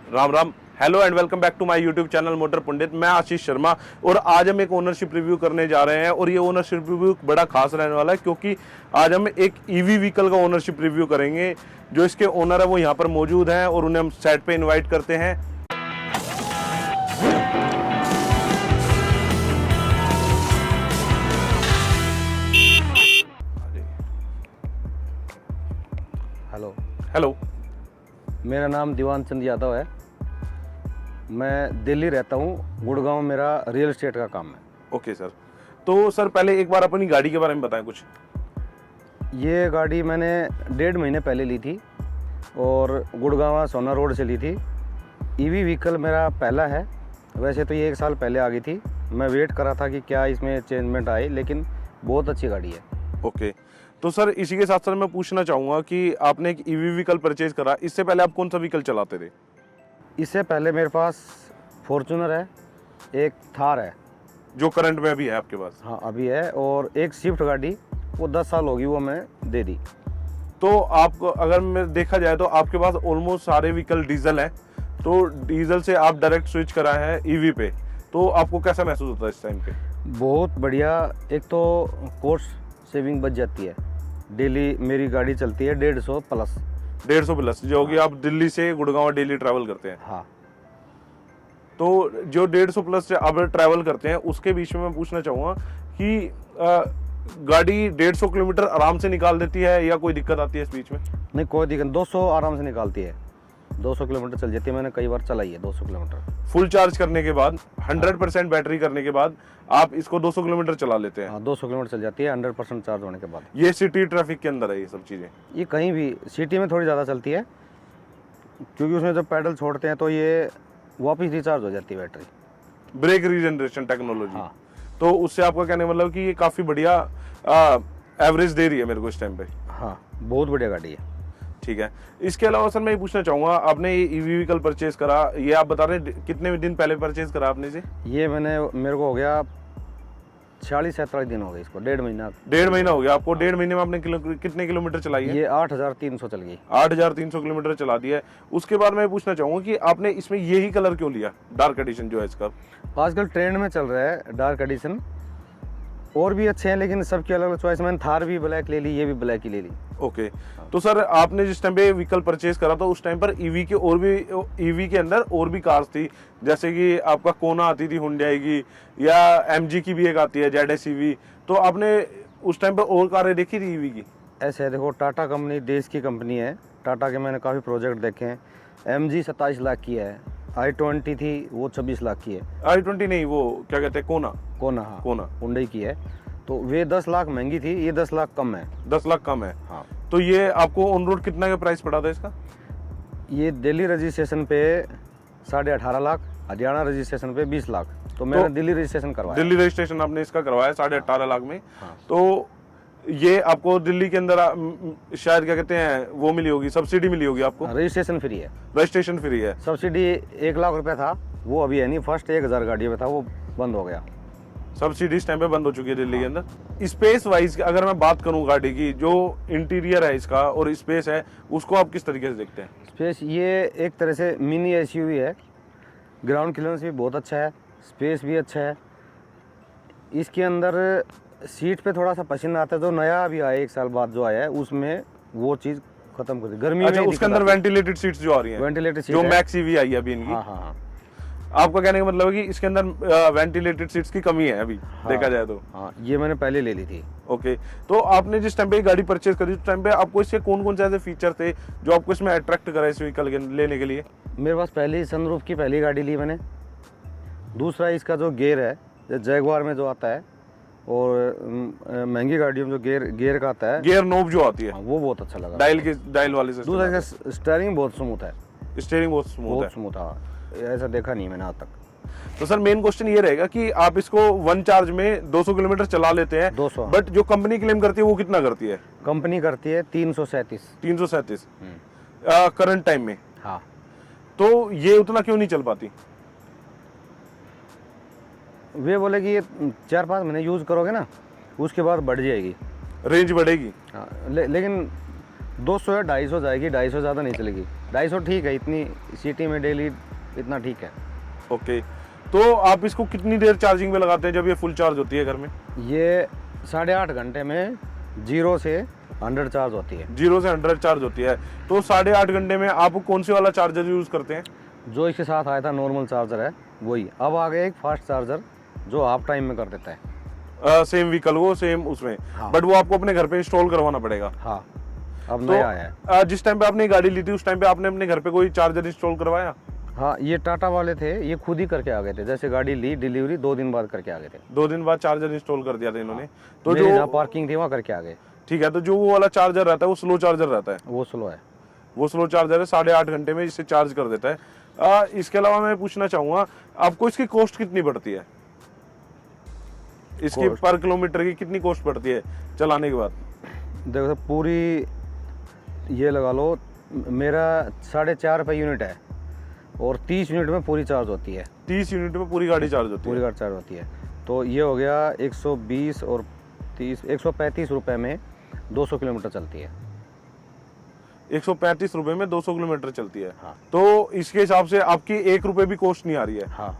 Ram Ram. Hello and welcome back to my YouTube channel motor Pandit. मैं आशीष शर्मा और आज हम एक ओनरशिप रिव्यू करने जा रहे हैं और ये ओनरशिप रिव्यू बड़ा खास रहने वाला है क्योंकि आज हम एक ईवी व्हीकल का ओनरशिप रिव्यू करेंगे। जो इसके ओनर है वो यहाँ पर मौजूद हैं और उन्हें हम साइट पे इनवाइट करते हैं। हेलो हेलो, मेरा नाम दीवान चंद यादव है। मैं दिल्ली रहता हूँ। गुड़गांव मेरा रियल एस्टेट का काम है। Okay sir. तो सर पहले एक बार अपनी गाड़ी के बारे में बताएं कुछ। ये गाड़ी मैंने 1.5 महीने पहले ली थी और गुड़गांव सोना रोड से ली थी। ईवी व्हीकल मेरा पहला है। वैसे तो ये 1 साल पहले आ गई थी। मैं वेट कर रहा था कि क्या इसमें चेंजमेंट आए, लेकिन बहुत अच्छी गाड़ी है। ओके, तो सर इसी के साथ साथ मैं पूछना चाहूँगा कि आपने एक ईवी व्हीकल परचेज करा, इससे पहले आप कौन सा व्हीकल चलाते थे? इससे पहले मेरे पास फॉर्च्यूनर है, एक थार है जो करंट में अभी है आपके पास? हाँ अभी है, और एक स्विफ्ट गाड़ी, वो 10 साल होगी, वो मैं दे दी। तो आप अगर मैं देखा जाए तो आपके पास ऑलमोस्ट सारे व्हीकल डीजल हैं, तो डीजल से आप डायरेक्ट स्विच करा है ईवी पे, तो आपको कैसा महसूस होता है इस टाइम पे? बहुत बढ़िया। एक तो कॉस्ट सेविंग बच जाती है। डेली मेरी गाड़ी चलती है 150 प्लस। 150 प्लस जो होगी, आप दिल्ली से गुड़गांव डेली ट्रैवल करते हैं। हाँ। तो जो 150 प्लस से आप ट्रैवल करते हैं उसके बीच में मैं पूछना चाहूँगा कि गाड़ी 150 किलोमीटर आराम से निकाल देती है या कोई दिक्कत आती है इस बीच में? नहीं, कोई दिक्कत। 200 आराम से निकालती है। 200 किलोमीटर चल जाती है। मैंने कई बार चलाई है 200 किलोमीटर। फुल चार्ज करने के बाद 100% बैटरी करने के बाद आप इसको 200 किलोमीटर चला लेते हैं? हाँ, 200 किलोमीटर चल जाती है 100% चार्ज होने के बाद। ये सिटी ट्रैफिक के अंदर है ये सब चीज़ें? ये कहीं भी सिटी में थोड़ी ज़्यादा चलती है, क्योंकि उसमें जब पैडल छोड़ते हैं तो ये वापस रिचार्ज हो जाती है बैटरी। Break regeneration technology. हाँ। तो उससे आपका कहने का मतलब कि ये काफ़ी बढ़िया एवरेज दे रही है मेरे को इस टाइम पे? हाँ, बहुत बढ़िया गाड़ी है। ठीक है। इसके अलावा सर मैं ये पूछना चाहूँगा, आपने ये ईवी व्हीकल परचेज करा, ये आप बता रहे हैं कितने दिन पहले परचेज करा आपने इसे? ये मेरे को हो गया 46-47 दिन हो गए इसको। 1.5 महीना। 1.5 महीना हो गया आपको। 1.5 महीने में आपने कितने किलोमीटर चलाई है? ये 8,300 चल गई। 8,300 किलोमीटर चला दिया है। उसके बाद मैं पूछना चाहूँगा कि आपने इसमें यही कलर क्यों लिया, डार्क एडिशन जो है इसका? आजकल ट्रेंड में चल रहा है डार्क एडिशन। और भी अच्छे हैं, लेकिन सबकी अलग अलग चॉइस। मैंने थार भी ब्लैक ले ली, ये भी ब्लैक ही ले ली। ओके। तो सर आपने जिस टाइम पे व्हीकल परचेज करा था उस टाइम पर ईवी के और भी, ईवी के अंदर और भी कार्स थी, जैसे कि आपका कोना आती थी हुंडई की, या एमजी की भी एक आती है ZS EV। तो आपने उस टाइम पर और कारें देखी थी ईवी की? ऐसे है, देखो, टाटा कंपनी देश की कंपनी है। टाटा के मैंने काफ़ी प्रोजेक्ट देखे हैं। MG 27 लाख की है। i20 थी, वो 26 लाख की है। i20 नहीं, वो क्या कहते हैं, कोना? कोना, हाँ, कोना हुंडई की है। तो वे 10 लाख महंगी थी, ये 10 लाख कम है। 10 लाख कम है। हाँ। तो ये आपको ऑन रोड कितना का प्राइस पड़ा था इसका? ये दिल्ली रजिस्ट्रेशन पे 18.5 लाख, हरियाणा रजिस्ट्रेशन पे 20 लाख। तो मैंने दिल्ली रजिस्ट्रेशन करवाया। दिल्ली रजिस्ट्रेशन आपने इसका करवाया 18.5 लाख में। हाँ। तो ये आपको दिल्ली के अंदर शायद क्या कहते हैं वो मिली होगी, सब्सिडी मिली होगी आपको? रजिस्ट्रेशन फ्री है। रजिस्ट्रेशन फ्री है। सब्सिडी 1 लाख रुपया था, वो अभी है नहीं। फर्स्ट 1000 गाड़ियों में था, वो बंद हो गया। सब्सिडी इस टाइम पे बंद हो चुकी है दिल्ली के अंदर। स्पेस वाइज अगर मैं बात करूं गाड़ी की, जो इंटीरियर है इसका और स्पेस है, उसको आप किस तरीके से देखते हैं? स्पेस, ये एक तरह से मिनी SUV है। ग्राउंड क्लियरेंस भी बहुत अच्छा है, स्पेस भी अच्छा है। इसके अंदर सीट पे थोड़ा सा पसीना आता है, जो नया अभी आया 1 साल बाद जो आया है, उसमें वो चीज़ खत्म कर दी। गर्मी अच्छा, में उसके अंदर वेंटिलेटेड सीट्स जो आ रही हैं, वेंटिलेटेड सीट जो है। मैक्स ईवी आई है अभी इनकी। हाँ हाँ हाँ। आपका कहने का मतलब है कि इसके अंदर वेंटिलेटेड सीट्स की कमी है अभी? हाँ, देखा जाए तो। हाँ, ये मैंने पहले ले ली थी। ओके। तो आपने जिस टाइम पे गाड़ी परचेज करी उस टाइम पे आपको इसके कौन कौन से ऐसे फीचर थे जो आपको इसमें अट्रैक्ट करा इस व्हीकल लेने के लिए? मेरे पास पहले ही सनरूफ की पहली गाड़ी ली मैंने। दूसरा, इसका जो गेयर है, जैगवार में जो आता है, और महंगी गाड़ियों में जो गेयर का आता है, गियर नोब जो आती है, हाँ, वो बहुत अच्छा लगा। डायल वाले से। दूसरा, इसका स्टीयरिंग बहुत स्मूथ है। स्टीयरिंग बहुत स्मूथ है। बहुत स्मूथ है, ऐसा देखा नहीं मैंने आज तक। तो सर मेन क्वेश्चन ये रहेगा कि आप इसको वन चार्ज में 200 किलोमीटर चला लेते हैं, 200, बट जो कंपनी क्लेम करती है वो कितना करती है? कंपनी करती है 337। 337 करंट टाइम में। हाँ। तो ये उतना क्यों नहीं चल पाती? वे बोले कि ये 4-5 महीने यूज़ करोगे ना, उसके बाद बढ़ जाएगी, रेंज बढ़ेगी। हाँ। लेकिन 200 या 250 जाएगी, 250 ज़्यादा नहीं चलेगी। 250 ठीक है, इतनी सिटी में डेली इतना ठीक है। ओके, तो आप इसको कितनी देर चार्जिंग में लगाते हैं जब ये फुल चार्ज होती है घर में? ये 8.5 घंटे में 0 से 100 चार्ज होती है। 0 से 100 चार्ज होती है। तो 8.5 घंटे में आप कौन से वाला चार्जर यूज़ करते हैं? जो इसके साथ आया था नॉर्मल चार्जर है वही। अब आ गया एक फास्ट चार्जर जो हाफ टाइम में कर देता है। सेम व्हीकल वो सेम उसमें, हाँ। बट वो आपको अपने घर पे इंस्टॉल करवाना पड़ेगा। हाँ, अब तो नया आया है। जिस टाइम पे आपने गाड़ी ली थी उस टाइम पे आपने अपने घर पे कोई चार्जर इंस्टॉल करवाया? हाँ, ये टाटा वाले थे, ये खुद ही करके आ गए थे। जैसे गाड़ी ली, डिलीवरी 2 दिन बाद करके आ गए थे। 2 दिन बाद चार्जर इंस्टॉल कर दिया था इन्होंने। तो मेरी जो जहाँ पार्किंग थी वहाँ करके आ गए। ठीक है, तो जो वो वाला चार्जर रहता है वो स्लो चार्जर रहता है? वो स्लो है। वो स्लो चार्जर है, 8.5 घंटे में इससे चार्ज कर देता है। इसके अलावा मैं पूछना चाहूंगा आपको इसकी कॉस्ट कितनी पड़ती है? इसकी पर किलोमीटर की कितनी कॉस्ट पड़ती है चलाने के बाद? देखो सर, पूरी ये लगा लो, मेरा 4.5 रुपये यूनिट है और 30 यूनिट में पूरी चार्ज होती है। 30 यूनिट में पूरी गाड़ी चार्ज होती पूरी है? गाड़ी चार्ज होती है। तो ये हो गया 120 और 30, 135 रुपये में 200 किलोमीटर चलती है। 135 रुपए में 200 किलोमीटर चलती है। हाँ। तो इसके हिसाब से आपकी 1 रुपए भी कॉस्ट नहीं आ रही है। हाँ,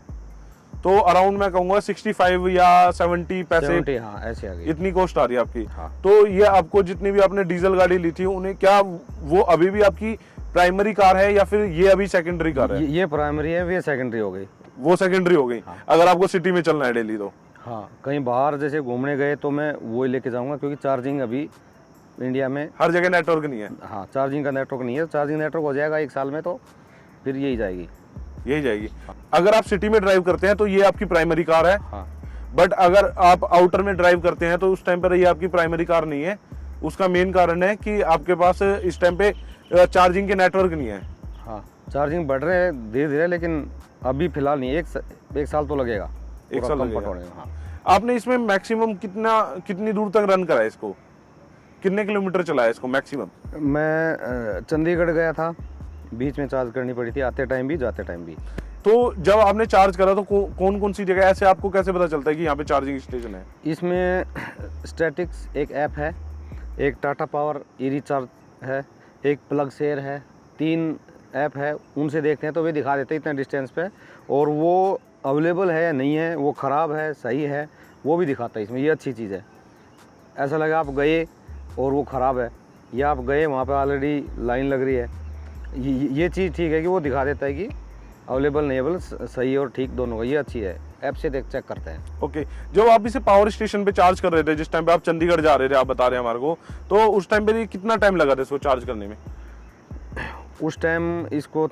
तो अराउंड मैं कहूंगा 65 या 70 पैसे 70, हाँ ऐसे आ गई। इतनी कॉस्ट आ रही है आपकी। हाँ। तो ये आपको जितनी भी आपने डीजल गाड़ी ली थी उन्हें क्या वो अभी भी आपकी प्राइमरी कार है या फिर ये अभी सेकेंडरी कार है? ये प्राइमरी है, ये सेकेंडरी हो गई। वो सेकेंडरी हो गई। हाँ। अगर आपको सिटी में चलना है डेली तो? हाँ, कहीं बाहर जैसे घूमने गए तो मैं वो ही लेके जाऊंगा, क्योंकि चार्जिंग अभी इंडिया में हर जगह नेटवर्क नहीं है। हाँ चार्जिंग का नेटवर्क नहीं है। चार्जिंग नेटवर्क हो जाएगा 1 साल में तो फिर यही जाएगी। यही जाएगी। अगर आप सिटी में ड्राइव करते हैं तो ये आपकी प्राइमरी कार है। हाँ, बट अगर आप आउटर में ड्राइव करते हैं तो उस टाइम पर ये आपकी प्राइमरी कार नहीं है। उसका मेन कारण है कि आपके पास इस टाइम पे चार्जिंग के नेटवर्क नहीं है। हाँ चार्जिंग बढ़ रहे हैं धीरे धीरे, लेकिन अभी फिलहाल नहीं। एक साल तो लगेगा। 1 साल पूरा लगेगा। comfort होने में। हाँ। आपने इसमें मैक्सिमम कितनी दूर तक रन करा है इसको? कितने किलोमीटर चलाया इसको मैक्सिमम? मैं चंडीगढ़ गया था, बीच में चार्ज करनी पड़ी थी, आते टाइम भी जाते टाइम भी। तो जब आपने चार्ज करा तो कौन कौन सी जगह ऐसे आपको कैसे पता चलता है कि यहाँ पे चार्जिंग स्टेशन है? इसमें स्टैटिक्स एक ऐप है, एक टाटा पावर ई रिचार्ज है, एक प्लग शेयर है, 3 ऐप है। उनसे देखते हैं तो वे दिखा देते हैं इतने डिस्टेंस पे, और वो अवेलेबल है या नहीं है, वो ख़राब है सही है, वो भी दिखाता है इसमें। ये अच्छी चीज़ है। ऐसा लगा आप गए और वो ख़राब है, या आप गए वहाँ पे ऑलरेडी लाइन लग रही है, ये चीज़ ठीक है कि वो दिखा देता है कि अवेलेबल नहीं अवेलेबल, सही और ठीक दोनों का। ये अच्छी है, ऐप से चेक करते हैं। ओके, जब आप इसे पावर स्टेशन पे चार्ज कर रहे थे, जिस टाइम पे आप चंडीगढ़ जा रहे थे, आप बता रहे हैं हमारे को, तो उस टाइम पे कितना टाइम लगा था इसको चार्ज करने में? उस टाइम इसको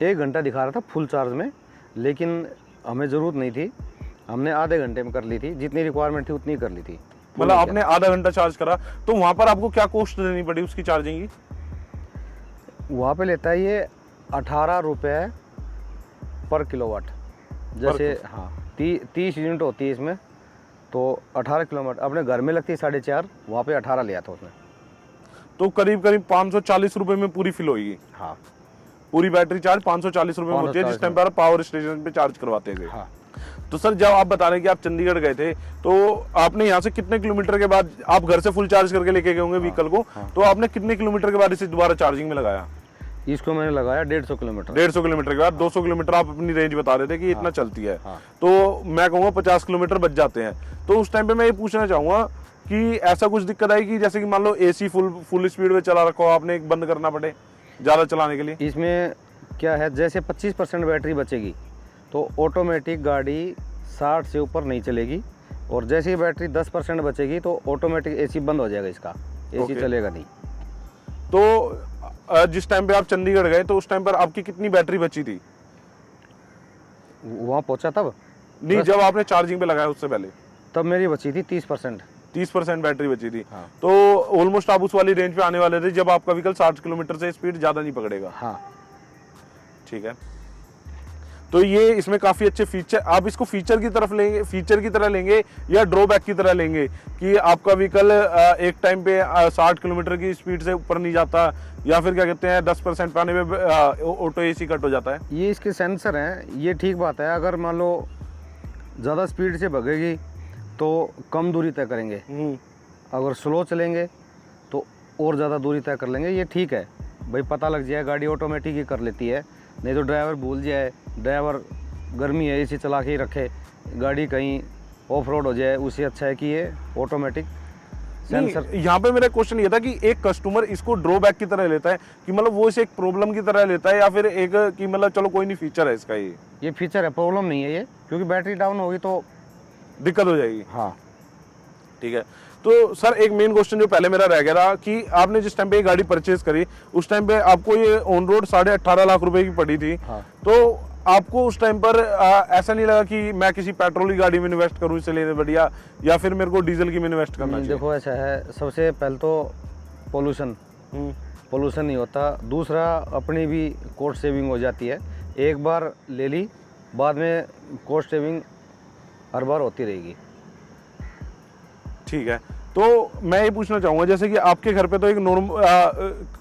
1 घंटा दिखा रहा था फुल चार्ज में, लेकिन हमें ज़रूरत नहीं थी, हमने आधे घंटे में कर ली थी। जितनी रिक्वायरमेंट थी उतनी कर ली थी। मतलब आपने आधा घंटा चार्ज करा, तो वहां पर आपको क्या कॉस्ट देनी पड़ी उसकी चार्जिंग की? वहाँ पे लेता है ये 18 रुपये पर किलोवाट। जैसे हाँ 30 यूनिट होती है इसमें, तो 18 किलोवाट। अपने घर में लगती है 4.5, वहाँ पे 18 लिया था उसने। तो करीब करीब 540 रुपए में पूरी फिल होगी। हाँ, पूरी बैटरी चार्ज 540 रुपए में होती है, जिस टाइम पर आप पावर स्टेशन पे चार्ज करवाते थे। हाँ। तो सर, जब आप बता रहे हैं कि आप चंडीगढ़ गए थे, तो आपने यहाँ से कितने किलोमीटर के बाद आप घर से फुल चार्ज करके लेके गए होंगे व्हीकल को, तो आपने कितने किलोमीटर के बाद इसे दोबारा चार्जिंग में लगाया? इसको मैंने लगाया 150 किलोमीटर। 150 किलोमीटर के बाद 200 किलोमीटर आप अपनी रेंज बता रहे थे कि इतना चलती है। हाँ। तो मैं कहूँगा 50 किलोमीटर बच जाते हैं। तो उस टाइम पे मैं ये पूछना चाहूँगा कि ऐसा कुछ दिक्कत आई कि जैसे कि मान लो एसी फुल स्पीड में चला रखा हो आपने, बंद करना पड़े ज़्यादा चलाने के लिए? इसमें क्या है, जैसे 25% बैटरी बचेगी तो ऑटोमेटिक गाड़ी 60 से ऊपर नहीं चलेगी, और जैसे ही बैटरी 10% बचेगी तो ऑटोमेटिक एसी बंद हो जाएगा इसका, एसी चलेगा नहीं। तो जिस टाइम पे आप चंडीगढ़ गए तो उस टाइम पर आपकी कितनी बैटरी बची थी? वहाँ पहुँचा तब नहीं, जब आपने चार्जिंग पे लगाया उससे पहले? तब मेरी बची थी 30%। 30% बैटरी बची थी। हाँ। तो ऑलमोस्ट आप उस वाली रेंज पे आने वाले थे जब आपका व्हीकल 60 किलोमीटर से स्पीड ज़्यादा नहीं पकड़ेगा। हाँ, ठीक है। तो ये इसमें काफी अच्छे फीचर, आप इसको फीचर की तरफ लेंगे, फीचर की तरह लेंगे या ड्रॉबैक की तरह लेंगे कि आपका व्हीकल एक टाइम पे 60 किलोमीटर की स्पीड से ऊपर नहीं जाता, या फिर क्या कहते हैं 10% पे आने में ऑटो एसी कट हो जाता है? ये इसके सेंसर हैं, ये ठीक बात है। अगर मान लो ज़्यादा स्पीड से भगेगी तो कम दूरी तय करेंगे, अगर स्लो चलेंगे तो और ज़्यादा दूरी तय कर लेंगे, ये ठीक है भाई। पता लग जाए, गाड़ी ऑटोमेटिक ही कर लेती है, नहीं तो ड्राइवर भूल जाए, ड्राइवर गर्मी है एसी चला के ही रखे, गाड़ी कहीं ऑफ रोड हो जाए, उससे अच्छा है कि ये ऑटोमेटिक सेंसर। यहाँ पे मेरा क्वेश्चन ये था कि एक कस्टमर इसको ड्रॉबैक की तरह लेता है कि मतलब वो इसे एक प्रॉब्लम की तरह लेता है, या फिर एक कि मतलब चलो कोई नहीं फीचर है इसका, ये फीचर है, प्रॉब्लम नहीं है ये, क्योंकि बैटरी डाउन होगी तो दिक्कत हो जाएगी। हाँ ठीक है। तो सर एक मेन क्वेश्चन जो पहले मेरा रह गया था कि आपने जिस टाइम पे ये गाड़ी परचेज करी उस टाइम पे आपको ये ऑन रोड 18.5 लाख रुपए की पड़ी थी। हाँ। तो आपको उस टाइम पर ऐसा नहीं लगा कि मैं किसी पेट्रोल की गाड़ी में इन्वेस्ट करूं इसलिए बढ़िया, या फिर मेरे को डीजल की में इन्वेस्ट करना चाहिए? देखो ऐसा है, सबसे पहले तो पोल्यूशन नहीं होता, दूसरा अपनी भी कॉस्ट सेविंग हो जाती है। एक बार ले ली, बाद में कॉस्ट सेविंग हर बार होती रहेगी। ठीक है। तो मैं ये पूछना चाहूंगा जैसे कि आपके घर पे तो एक नॉर्मल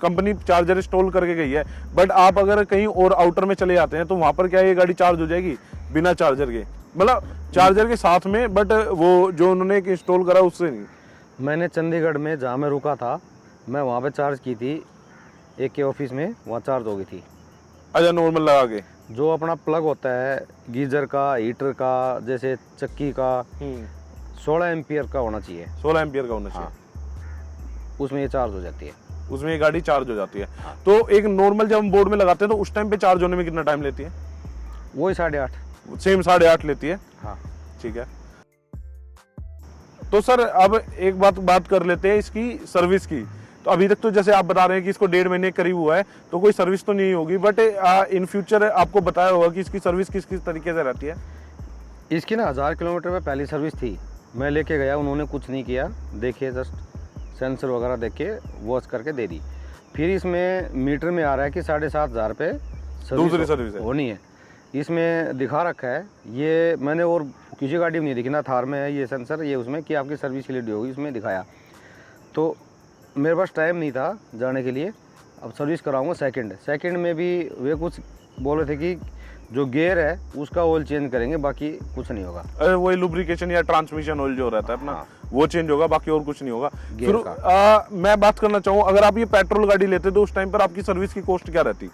कंपनी चार्जर इंस्टॉल करके गई है, बट आप अगर कहीं और आउटर में चले जाते हैं तो वहां पर क्या ये गाड़ी चार्ज हो जाएगी बिना चार्जर के, मतलब चार्जर के साथ में, बट वो जो उन्होंने एक इंस्टॉल करा उससे नहीं? मैंने चंडीगढ़ में जहाँ मैं रुका था, मैं वहाँ पे चार्ज की थी, एक के ऑफिस में, वहाँ चार्ज हो गई थी। अच्छा, नॉर्मल लगा के? जो अपना प्लग होता है गीजर का, हीटर का, जैसे चक्की का, 16 एम्पियर का होना चाहिए। 16 एम्पियर का होना चाहिए। हाँ। उसमें ये चार्ज हो जाती है, उसमें ये गाड़ी चार्ज हो जाती है। हाँ। तो एक नॉर्मल जब हम बोर्ड में लगाते हैं तो उस टाइम पे चार्ज होने में कितना टाइम लेती है? वही 8.5। सेम 8.5 लेती है। हाँ। ठीक है। तो सर अब एक बात कर लेते हैं इसकी सर्विस की। तो अभी तक तो जैसे आप बता रहे हैं कि इसको 1.5 महीने करीब हुआ है, तो कोई सर्विस तो नहीं होगी, बट इन फ्यूचर आपको बताया होगा कि इसकी सर्विस किस किस तरीके से रहती है? इसकी ना 1000 किलोमीटर में पहली सर्विस थी, मैं लेके गया, उन्होंने कुछ नहीं किया, देखिए जस्ट सेंसर वगैरह देख के वॉच करके दे दी। फिर इसमें मीटर में आ रहा है कि 7,500 पे दूसरी सर्विस होनी है। इसमें दिखा रखा है, ये मैंने और किसी गाड़ी में नहीं दिखी, ना थार में है ये सेंसर, ये उसमें कि आपकी सर्विस के लिए ड्यू होगी, इसमें दिखाया। तो मेरे पास टाइम नहीं था जाने के लिए, अब सर्विस कराऊंगा सेकंड में भी वे कुछ बोल रहे थे कि जो गियर है उसका ऑयल चेंज करेंगे, बाकी कुछ नहीं होगा। अरे वही लुब्रिकेशन या ट्रांसमिशन ऑयल जो रहता है अपना, हाँ। वो चेंज होगा, बाकी और कुछ नहीं होगा। गियर फिर का। मैं बात करना चाहूँ, अगर आप ये पेट्रोल गाड़ी लेते तो उस टाइम पर आपकी सर्विस की कॉस्ट क्या रहती?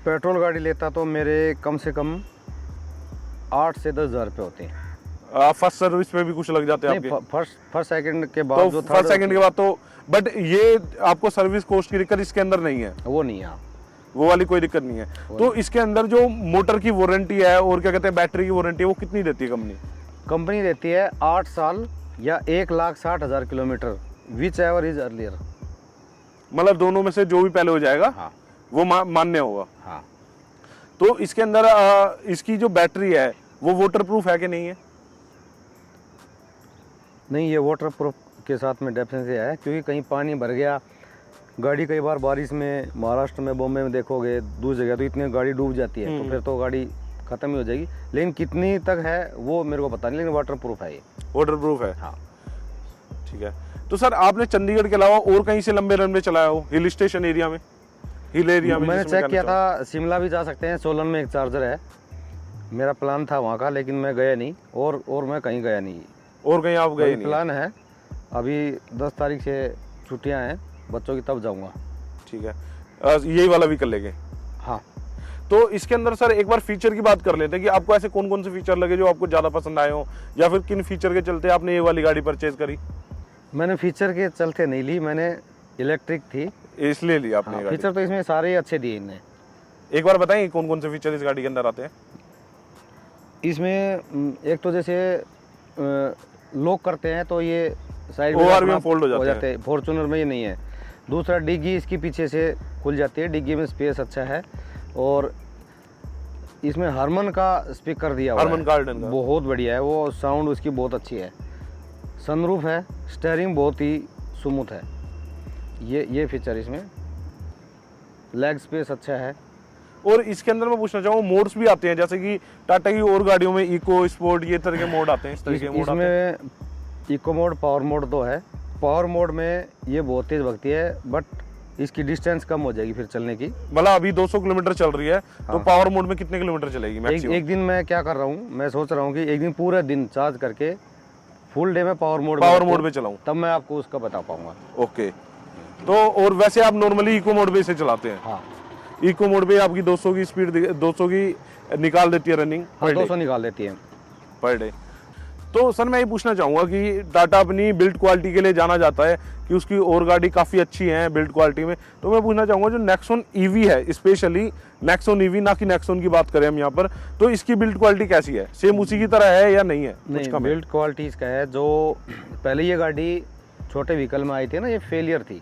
पेट्रोल गाड़ी लेता तो मेरे कम से कम 8 से 10 हज़ार रुपये होते हैं। फर्स्ट सर्विस पे भी कुछ लग जाते हैं आपके? फर्स्ट सेकंड के बाद तो जो फर्स्ट सेकंड के बाद तो, बट ये आपको सर्विस कॉस्ट की दिक्कत इसके अंदर नहीं है? वो नहीं है, वो वाली कोई दिक्कत नहीं है। तो इसके अंदर जो मोटर की वारंटी है और क्या कहते हैं बैटरी की वारंटी है, वो कितनी देती है कंपनी देती है 8 साल या 1,60,000 kilometre, which ever is earlier. मतलब दोनों में से जो भी पहले हो जाएगा। हाँ। वो मान्य होगा। हाँ। तो इसके अंदर इसकी जो बैटरी है वो वाटर प्रूफ है कि नहीं है? नहीं, ये वाटर प्रूफ के साथ में डेफिनेटली है, क्योंकि कहीं पानी भर गया, गाड़ी कई बार बारिश में महाराष्ट्र में, बॉम्बे में देखोगे, दूसरी जगह तो इतनी गाड़ी डूब जाती है, तो फिर तो गाड़ी ख़त्म ही हो जाएगी। लेकिन कितनी तक है वो मेरे को पता नहीं, लेकिन वाटर प्रूफ है ये। वाटर प्रूफ है। हाँ। ठीक है। तो सर आपने चंडीगढ़ के अलावा और कहीं से लंबे रन में चलाया हो, हिल स्टेशन एरिया में, हिल एरिया में? मैंने चेक किया था, शिमला भी जा सकते हैं, सोलन में एक चार्जर है, मेरा प्लान था वहाँ का, लेकिन मैं गया नहीं, और मैं कहीं गया नहीं। और कहीं आप गए नहीं? प्लान है, अभी 10 तारीख से छुट्टियाँ हैं बच्चों की, तब जाऊँगा। ठीक है। यही वाला व्हीकल लेके? हाँ। तो इसके अंदर सर एक बार फीचर की बात कर लेते हैं कि आपको ऐसे कौन कौन से फीचर लगे जो आपको ज़्यादा पसंद आए हो, या फिर किन फीचर के चलते आपने ये वाली गाड़ी परचेज करी? मैंने फीचर के चलते नहीं ली, मैंने इलेक्ट्रिक थी इसलिए ली आपने। हाँ, फीचर तो इसमें सारे ही अच्छे दिए इनने। एक बार बताएंगे कौन कौन से फीचर इस गाड़ी के अंदर आते हैं? इसमें एक तो जैसे लॉक करते हैं तो ये साइड में फोल्ड हो जाते हैं, फॉर्च्यूनर में ये नहीं है। दूसरा, डिग्गी इसकी पीछे से खुल जाती है, डिग्गी में स्पेस अच्छा है, और इसमें हरमन का स्पीकर दिया हुआ है, हरमन कार्डन का, बहुत बढ़िया है वो, साउंड उसकी बहुत अच्छी है। सनरूफ है, स्टीयरिंग बहुत ही स्मूथ है, ये फीचर इसमें, लेग स्पेस अच्छा है। और इसके अंदर मैं पूछना चाहूँ मोड्स भी आते हैं, जैसे कि टाटा की और गाड़ियों में इको, स्पोर्ट, ये तरह के मोड आते हैं, इस तरह के मोड आते हैं? इसमें इको मोड, पावर मोड तो है। पावर मोड में ये बहुत तेज भगती है, बट इसकी डिस्टेंस कम हो जाएगी फिर चलने की। मतलब अभी 200 किलोमीटर चल रही है, तो पावर मोड में कितने किलोमीटर चलेगी मैक्सिमम? एक दिन मैं क्या कर रहा हूँ, मैं सोच रहा हूँ कि एक दिन पूरा दिन चार्ज करके फुल डे में पावर मोड में चलाऊं, तब मैं आपको उसका बता पाऊंगा। ओके। है। तो और वैसे आप नॉर्मली इको मोड पे इसे चलाते हैं? हाँ इको मोड पे आपकी 200 की स्पीड 200 की निकाल देती है रनिंग हाँ 200 निकाल देती है। Per day. तो सर मैं ये पूछना चाहूँगा कि टाटा अपनी बिल्ड क्वालिटी के लिए जाना जाता है कि उसकी और गाड़ी काफ़ी अच्छी है बिल्ड क्वालिटी में, तो मैं पूछना चाहूँगा जो नेक्सॉन ईवी है, स्पेशली नेक्सॉन ईवी, ना कि नेक्सॉन की बात करें हम यहाँ पर, तो इसकी बिल्ड क्वालिटी कैसी है? सेम उसी की तरह है या नहीं है? कुछ नहीं, कम है? बिल्ड क्वालिटी इसका है जो पहले ये गाड़ी छोटे व्हीकल में आई थी ना, ये फेलियर थी।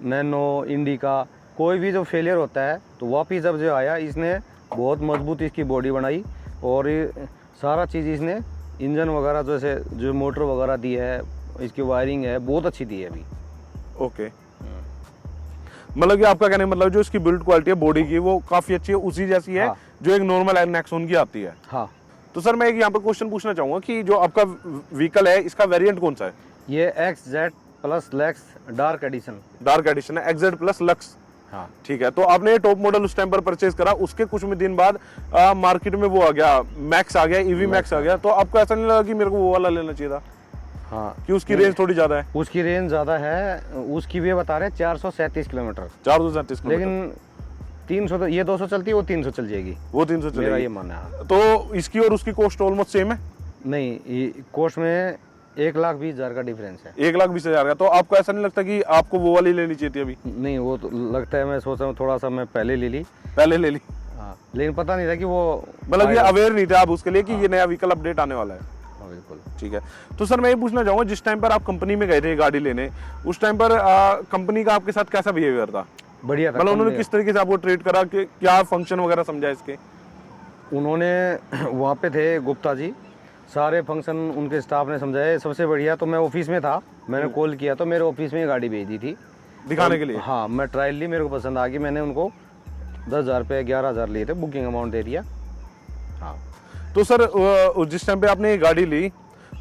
नैनो, इंडिका, कोई भी जो फेलियर होता है तो वापिस जब जो आया इसने बहुत मजबूत इसकी बॉडी बनाई और ये सारा चीज़ इसने इंजन वगैरह जैसे जो मोटर वगैरह दी है, इसकी वायरिंग है बहुत अच्छी दी है अभी। ओके, मतलब कि आपका कहने का मतलब जो इसकी बिल्ड क्वालिटी है बॉडी की वो काफ़ी अच्छी है, उसी जैसी है हाँ। जो एक नॉर्मल नेक्सॉन की आती है। हाँ, तो सर मैं एक यहाँ पर क्वेश्चन पूछना चाहूँगा कि जो आपका व्हीकल है इसका वेरिएंट कौन सा है? ये XZ plus lakhs dark edition. Dark edition है, XZ प्लस लक्स। हाँ, ठीक है, तो आपने ये टॉप मॉडल उस टाइम पर परचेज करा, उसके कुछ दिन बाद मार्केट में वो आ गया, मैक्स आ गया, ईवी मैक्स आ गया, तो आपको ऐसा नहीं लगा कि मेरे को वो वाला लेना चाहिए था हाँ कि उसकी रेंज थोड़ी ज्यादा है? उसकी रेंज ज़्यादा है, उसकी भी बता रहे हैं 437 किलोमीटर, 437 लेकिन 300 तो ये 200 चलती है, वो 300 चल जाएगी, वो 300 मेरा ये चलेगी। मानना है। तो इसकी और उसकी कॉस्ट ऑलमोस्ट सेम है? नहीं, कोस्ट में 1,20,000 का डिफरेंस है। 1,20,000 का। तो आपको ऐसा नहीं लगता कि आपको वो वाली लेनी चाहिए थी अभी? नहीं, वो तो लगता है, मैं सोच रहा हूँ थोड़ा सा मैं पहले ले ली। पहले ले ली, हाँ, लेकिन पता नहीं था कि वो मतलब ये आएगा। अवेयर नहीं थे आप उसके लिए कि ये नया व्हीकल अपडेट आने वाला है? हाँ, बिल्कुल। ठीक है, तो सर मैं ये पूछना चाहूँगा जिस टाइम पर आप कंपनी में गए थे गाड़ी लेने, उस टाइम पर कंपनी का आपके साथ कैसा बिहेवियर था? बढ़िया था। मतलब उन्होंने किस तरीके से आपको ट्रीट करा, कि क्या फंक्शन वगैरह समझा इसके? उन्होंने वहाँ पे थे गुप्ता जी, सारे फंक्शन उनके स्टाफ ने समझाए। सबसे बढ़िया तो मैं ऑफिस में था, मैंने कॉल किया तो मेरे ऑफिस में ही गाड़ी भेज दी थी दिखाने के लिए? हाँ, मैं ट्रायल ली, मेरे को पसंद आ गई, मैंने उनको 10,000 रुपये 11,000 लिए थे, बुकिंग अमाउंट दे दिया। हाँ, तो सर जिस टाइम पे आपने ये गाड़ी ली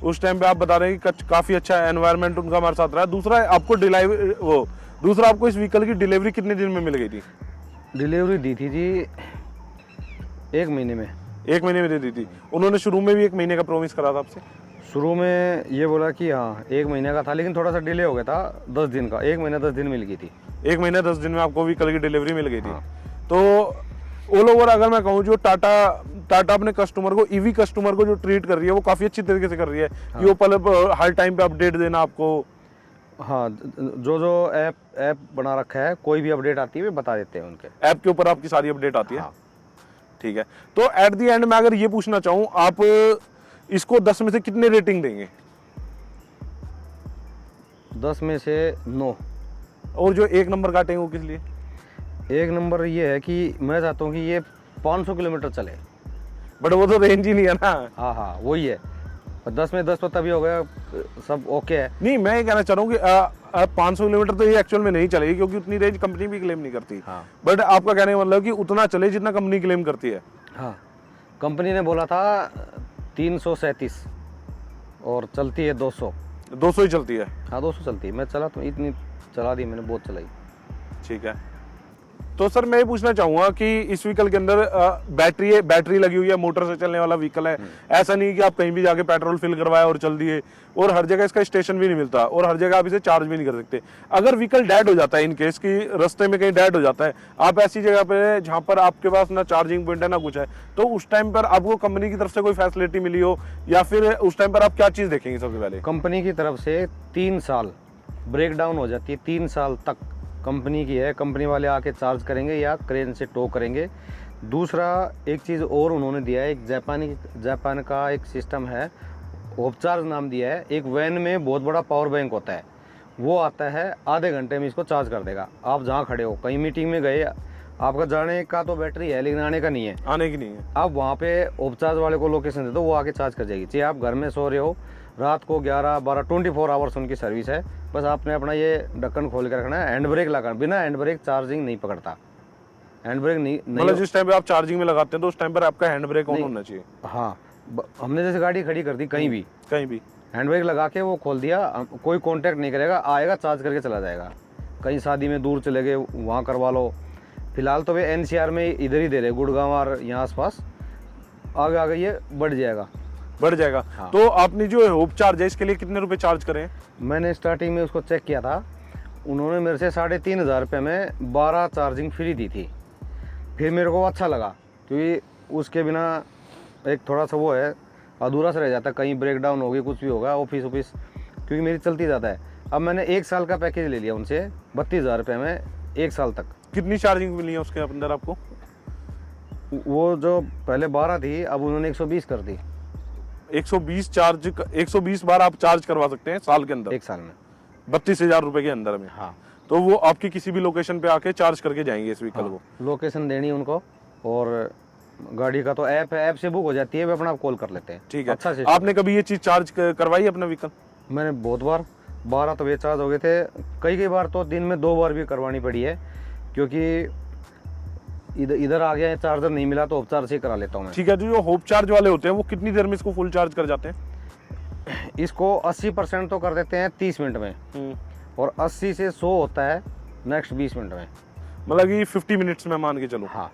उस टाइम पे आप बता रहे हैं कि काफ़ी अच्छा एनवायरनमेंट उनका हमारे साथ रहा। दूसरा आपको इस व्हीकल की डिलीवरी कितने दिन में मिल गई थी? डिलीवरी दी थी जी 1 महीने में। 1 महीने में दे दी थी? उन्होंने शुरू में भी 1 महीने का प्रॉमिस करा था आपसे? शुरू में ये बोला कि हाँ 1 महीने का था, लेकिन थोड़ा सा डिले हो गया था, 10 दिन का। 1 महीना 10 दिन मिल गई थी। 1 महीने 10 दिन में आपको व्हीकल की डिलीवरी मिल गई थी। हाँ। तो ऑल ओवर अगर मैं कहूँ जो टाटा अपने कस्टमर को, ईवी कस्टमर को जो ट्रीट कर रही है वो काफ़ी अच्छी तरीके से कर रही है। कि वो पहले हर टाइम पे अपडेट देना आपको। हाँ, जो ऐप बना रखा है, कोई भी अपडेट आती है वे बता देते हैं उनके ऐप के ऊपर आपकी सारी अपडेट आती है? हाँ। ठीक है, तो एट द एंड मैं अगर ये पूछना चाहूँ, आप इसको 10 में से कितने रेटिंग देंगे? 10 में से 9। और जो 1 नंबर काटेंगे वो किस लिए? 1 नंबर ये है कि मैं चाहता हूँ कि ये 500 किलोमीटर चले। बट वो तो रेंज ही नहीं है ना। हाँ हाँ, वही है। 10 में 10 तो तभी हो गया, सब ओके है। नहीं, मैं ये कहना चाह रहा हूँ कि 500 किलोमीटर तो ये एक्चुअल में नहीं चलेगी, क्योंकि उतनी रेंज कंपनी भी क्लेम नहीं करती। हाँ। बट आपका कहने का मतलब कि उतना चले जितना कंपनी क्लेम करती है। हाँ, कंपनी ने बोला था 337 और चलती है 200। 200 ही चलती है? हाँ, 200 चलती है। मैं चला तो इतनी चला दी मैंने, बहुत चलाई। ठीक है, तो सर मैं ये पूछना चाहूँगा कि इस व्हीकल के अंदर बैटरी लगी हुई है, मोटर से चलने वाला व्हीकल है। ऐसा नहीं कि आप कहीं भी जाके पेट्रोल फिल करवाए और चल दिए, और हर जगह इसका स्टेशन भी नहीं मिलता, और हर जगह आप इसे चार्ज भी नहीं कर सकते। अगर व्हीकल डेड हो जाता है, इन केस की रास्ते में कहीं डेड हो जाता है, आप ऐसी जगह पे जहाँ पर आपके पास ना चार्जिंग पॉइंट है ना कुछ है, तो उस टाइम पर आपको कंपनी की तरफ से कोई फैसिलिटी मिली हो, या फिर उस टाइम पर आप क्या चीज़ देखेंगे सबसे पहले? कंपनी की तरफ से 3 साल ब्रेक डाउन हो जाती है, 3 साल तक कंपनी की है। कंपनी वाले आके चार्ज करेंगे या क्रेन से टो करेंगे। दूसरा एक चीज़ और उन्होंने दिया है, एक जापान का एक सिस्टम है, होप चार्ज नाम दिया है। एक वैन में बहुत बड़ा पावर बैंक होता है, वो आता है, आधे घंटे में इसको चार्ज कर देगा। आप जहाँ खड़े हो, कहीं मीटिंग में गए, आपका जाने का तो बैटरी है लेकिन आने का नहीं है, आने की नहीं है, आप वहाँ पे होप चार्ज वाले को लोकेशन दे दो, वो आके चार्ज कर जाएगी। चाहे आप घर में सो रहे हो, रात को 11-12 24 आवर्स उनकी सर्विस है। बस आपने अपना ये ढक्कन खोल के रखना है, हैंड ब्रेक लगाना। बिना हैंड ब्रेक चार्जिंग नहीं पकड़ता, हैंड ब्रेक नहीं मतलब जिस टाइम पे आप चार्जिंग में लगाते हैं तो उस टाइम पर आपका हैंड ब्रेक ऑन होना चाहिए? हाँ, हमने जैसे गाड़ी खड़ी कर दी कहीं भी हैंड ब्रेक लगा के वो खोल दिया, कोई कांटेक्ट नहीं करेगा, आएगा चार्ज करके चला जाएगा। कहीं शादी में दूर चले गए, वहाँ करवा लो। फिलहाल तो वे NCR में इधर ही दे रहे, गुड़गांव और यहाँ आसपास। आगे ये बढ़ जाएगा। हाँ। तो आपने जो होप चार्ज है इसके लिए कितने रुपए चार्ज करें? मैंने स्टार्टिंग में उसको चेक किया था, उन्होंने मेरे से 3,500 रुपये में 12 चार्जिंग फ्री दी थी। फिर मेरे को अच्छा लगा, क्योंकि उसके बिना एक थोड़ा सा वो है, अधूरा सा रह जाता है, कहीं ब्रेक डाउन होगी, कुछ भी होगा, ऑफिस क्योंकि मेरी चलती ज़्यादा है। अब मैंने 1 साल का पैकेज ले लिया उनसे 32,000 रुपये में 1 साल तक। कितनी चार्जिंग मिली है उसके अंदर आपको? वो जो पहले 12 थी, अब उन्होंने 120 कर दी। 120 बार आप चार्ज करवा सकते हैं साल के अंदर, 1 साल में 32,000 रुपए के अंदर में। हाँ। तो वो आपकी किसी भी लोकेशन पे आके चार्ज करके जाएंगे इस व्हीकल को। लोकेशन देनी उनको, और गाड़ी का तो ऐप है, ऐप से बुक हो जाती है, वे अपना आप कॉल कर लेते हैं। ठीक है। अच्छा system। आपने कभी ये चीज चार्ज करवाई अपना व्हीकल? मैंने बहुत बार, 12 तो वे चार्ज हो गए थे, कई बार तो दिन में 2 बार भी करवानी पड़ी है, क्योंकि इधर आ गया चार्जर नहीं मिला तो उपचार से करा लेता हूँ मैं। ठीक है। जो होप चार्ज वाले होते हैं वो कितनी देर में इसको फुल चार्ज कर जाते हैं? इसको 80% तो कर देते हैं 30 मिनट में, और 80 से 100 होता है नेक्स्ट 20 मिनट में। मतलब कि 50 मिनट्स में मान के चलो। हाँ।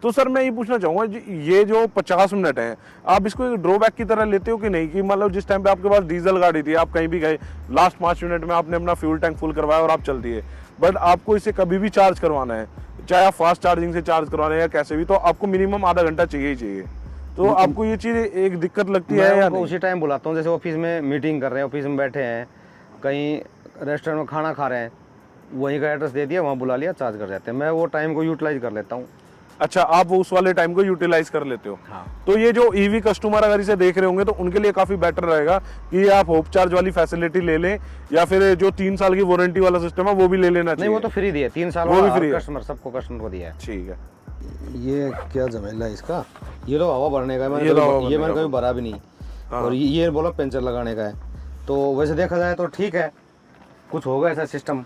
तो सर मैं ये पूछना चाहूंगा, ये जो 50 मिनट है, आप इसको एक ड्रॉबैक की तरह लेते हो कि नहीं, कि मतलब जिस टाइम पे आपके पास डीजल गाड़ी थी, आप कहीं भी गए, लास्ट 5 मिनट में आपने अपना फ्यूल टैंक फुल करवाया और आप चल दिए, बट आपको इसे कभी भी चार्ज करवाना है, चाहे आप फास्ट चार्जिंग से चार्ज करवाना है या कैसे भी, तो आपको मिनिमम आधा घंटा चाहिए ही चाहिए। तो आपको ये चीज एक दिक्कत लगती है या नहीं? उसी टाइम बुलाता हूँ, जैसे ऑफिस में मीटिंग कर रहे हैं, ऑफिस में बैठे हैं, कहीं रेस्टोरेंट में खाना खा रहे हैं, वहीं का एड्रेस दे दिया, वहाँ बुला लिया, चार्ज कर जाते हैं। मैं वो टाइम को यूटिलाइज कर लेता हूँ। अच्छा, आप उस वाले टाइम को यूटिलाइज कर लेते हो। हाँ। तो ये जो ईवी कस्टमर अगर इसे देख रहे होंगे तो उनके लिए काफी बेटर रहेगा कि आप होप चार्ज वाली फैसिलिटी ले लें, या फिर जो 3 साल की वारंटी वाला सिस्टम है वो भी ले लेना चाहिए। नहीं, वो तो फ्री दिया, 3 साल वो भी फ्री है। कस्टमर, सबको कस्टमर को दिया है। ठीक है। ये क्या झमेला है इसका? ये तो हवा भरने का है, ये मैंने कभी भरा भी नहीं। हाँ। और ये बोला पेंचर लगाने का है, तो वैसे देखा जाए तो ठीक है, कुछ होगा ऐसा सिस्टम।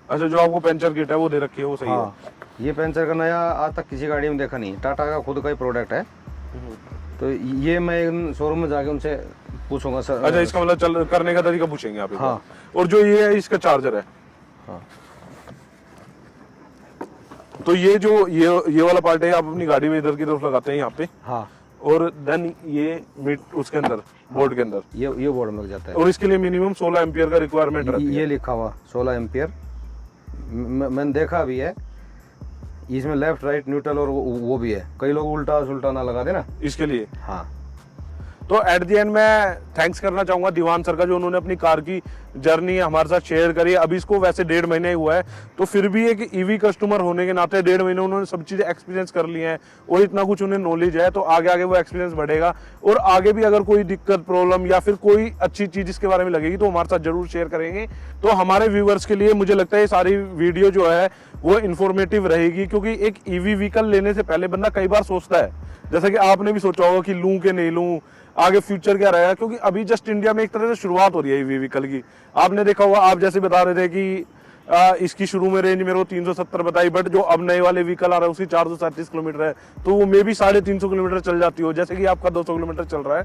अच्छा, जो आपको पंचर किट है वो दे रखी है, वो सही हाँ। ये पेंचर का नया आज तक किसी गाड़ी में देखा नहीं, टाटा का खुद का ही प्रोडक्ट है। है। तो ये मैं शोरूम में जाके उनसे पूछूंगा सर। अच्छा, इसका मतलब चल करने का तरीका पूछेंगे आप? हाँ। और जो ये है इसका चार्जर है, हाँ। तो ये जो ये वाला पार्ट है, आप अपनी गाड़ी में इधर की तरफ लगाते हैं यहाँ पे, हाँ। और देन ये मिड उसके अंदर बोर्ड के अंदर ये बोर्ड में लग जाता है, और इसके लिए मिनिमम 16 एम्पियर का रिक्वायरमेंट रहती है। ये लिखा हुआ 16 एम्पियर, मैंने देखा भी है। इसमें लेफ्ट राइट न्यूट्रल और वो भी है, कई लोग उल्टा सुल्टा ना लगा देना इसके लिए। हाँ। तो एट दी एंड मैं थैंक्स करना चाहूंगा दीवान सर का, जो उन्होंने अपनी कार की जर्नी हमारे साथ शेयर करी है। अभी इसको वैसे 1.5 महीने ही हुआ है, तो फिर भी एक ईवी कस्टमर होने के नाते 1.5 महीने उन्होंने सब चीजें एक्सपीरियंस कर ली हैं, और इतना कुछ उन्हें नॉलेज है, तो आगे आगे वो एक्सपीरियंस बढ़ेगा। और आगे भी अगर कोई दिक्कत, प्रॉब्लम या फिर कोई अच्छी चीज इसके बारे में लगेगी तो हमारे साथ जरूर शेयर करेंगे। तो हमारे व्यूवर्स के लिए मुझे लगता है ये सारी वीडियो जो है वो इन्फॉर्मेटिव रहेगी, क्योंकि एक ईवी व्हीकल लेने से पहले बंदा कई बार सोचता है, जैसा कि आपने भी सोचा होगा कि लूं कि नहीं लूं, आगे फ्यूचर क्या रहेगा, क्योंकि अभी जस्ट इंडिया में एक तरह से शुरुआत हो रही है ईवी व्हीकल की। आपने देखा होगा, आप जैसे बता रहे थे कि इसकी शुरू में रेंज मेरे को 370 बताई, बट जो अब नए वाले व्हीकल आ रहे हैं उसकी 437 किलोमीटर है, तो वो मे भी 350 किलोमीटर चल जाती हो, जैसे कि आपका 200 किलोमीटर चल रहा है।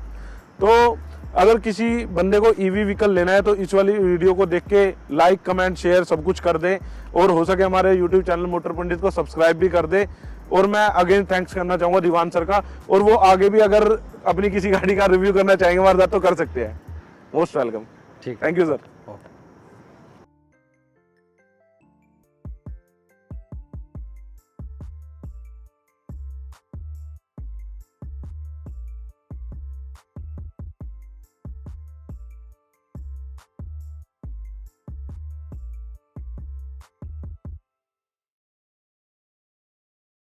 तो अगर किसी बंदे को ईवी व्हीकल लेना है तो इस वाली वीडियो को देख के लाइक, कमेंट, शेयर सब कुछ कर दे, और हो सके हमारे यूट्यूब चैनल मोटर पंडित को सब्सक्राइब भी कर दे। और मैं अगेन थैंक्स करना चाहूंगा दीवान सर का, और वो आगे भी अगर अपनी किसी गाड़ी का रिव्यू करना चाहेंगे हमारे साथ तो कर सकते हैं। Most welcome. ठीक, थैंक यू सर।